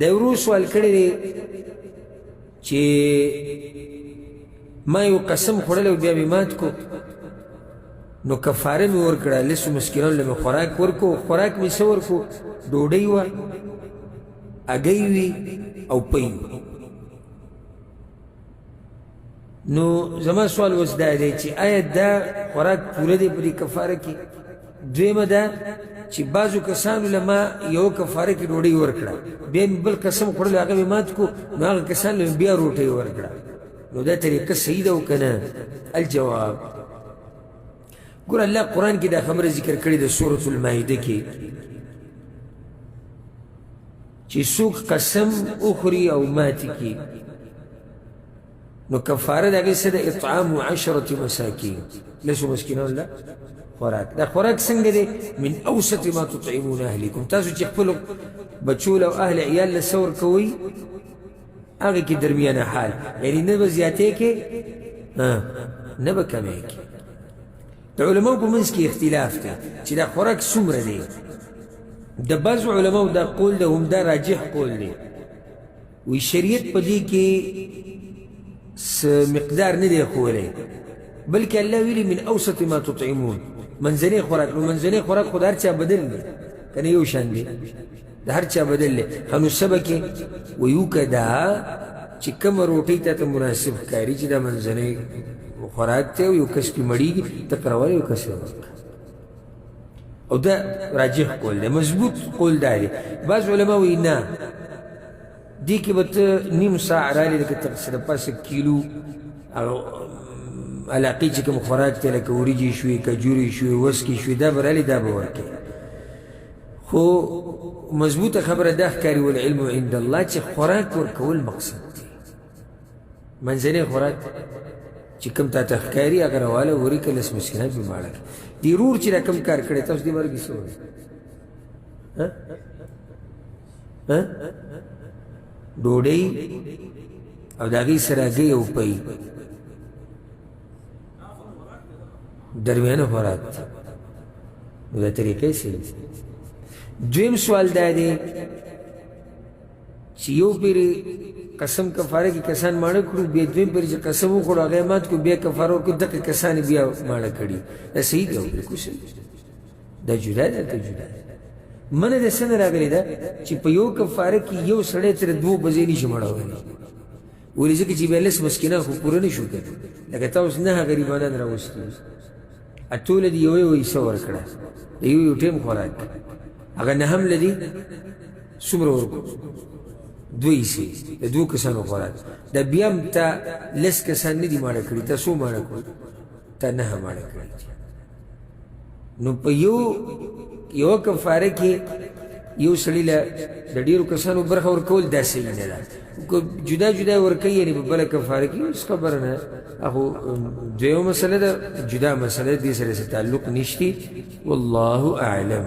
دا ورو سوال کړی دی چې ما یو قسم خوړلی او بیا مې مات کو نو کفاره مې ورکړه لسو مسکینانو له مې خوراک ورکو خوراک مې څه ورکو ډوډۍ وه هګۍ وي او پۍ وي نو زما سوال اوس دا دی چې آیا دا خوراک پوره دی په دې کفاره کې دویمه ده چې بعضو کسانو له ما یو کفاره کې ډوډۍ ورکړه بیا مې بل قسم خوړلی هغه مې مات کو نو هغه کسانو له مې بیا روټۍ ورکړه نو دا طریقه صحیح ده او که نه الجواب ګوره الله قرآن کې دا خبره ذکر کړې ده سورة المائده کې چې څوک قسم اخري او ماتې کړي نو کفاره د هغې څه ده اطعام 10 مساکین لسو مسکینانو له خوراک دا خوراک څنګه دی من اوسط ما تطعمون اهلیکم تاسو چې خپلو بچو له او اهل عیال له څه ورکوئ هغې کې درمیانه حال یعنی نه به زیاتې کې نه به کمې کې د علماو په منځ کې اختلاف دی چې دا خوراک څومره دی د بعضو علماو دا قول ده هم دا راجح قول دی وی شریعت په دې کې مقدار نه دی ښوولی بلکې الله ویلي من اوسط ما تطعمون منځنی خوراک نو منځنی خوراک خو د هر چا بدل دی که نه یو شان دی د هر چا بدل دی ښه نو څه به کې ویو که دا چې کومه روټۍ تا ته مناسب ښکاري چې دا منځنی خوراک ته یو کس پې مړېږي ته پروله یو کس او دا راجح قول دی مضبوط قول دا دی بعض علما وایي نه دې کې به ته نیم ساع رالی لکه څه د پاسه کیلو علاقې چې کوم خوراک دی لکه وریجې شوې کجورې شوې وسکې شوې دا به رالی دا به ورکوي خو مضبوطه خبره دا ښکاري والعلم عند الله چې خوراک ورکول مقصد دی منځنی خوراک چې کوم تا ته ښکاري هغه راواله ورکړه لس مسکینان پې ماړه کړه دې رور چې دا کوم کار کړی تاسو دې باره کې څه وایي ډوډۍ او د هغې سره هګۍ او پۍ درمیانه خوراک نو دا طریقې صحیح دویم سوال دا دی چې یو پیرې قسم کفاره کې کسان ماړه کړو بیا دویم پیرې چې قسم وخوړو هغه یې مات کړو بیا کفاره ورکړو دغه کسان یې بیا ماړه کړي دا صحیح دی بلکل صحیح دا جدا ده دا جدا ده منه د څه نه راغلې ده چې په یو کفاره کې یو سړی تر 2 بجې نشي مړولی ولې ځکه چې بیا لس مسکینان خو پوره نه شو کړی لکه تا اوس 9 غریبانان راوستي ټوله دې یو یو حصه ورکړه د یو یو ټیم خوراک هغه نهم له دې څومره ورکړو 2 حصې د 2 کسانو خوراک دا بیا هم تا لس کسان نه دي ماړه کړي تا څو ماړه کړو تا 9 ماړه کړي نو په یو کفاره کې یو سړي له د ډېرو کسانو برخه ورکول دا صحیح نه ده جدا جدا ورکوي یعنې په بله کفاره کې هېڅ خبره نه هغه دویمه مسله ده جدا مسله دې سره څه تعلق نشتی والله اعلم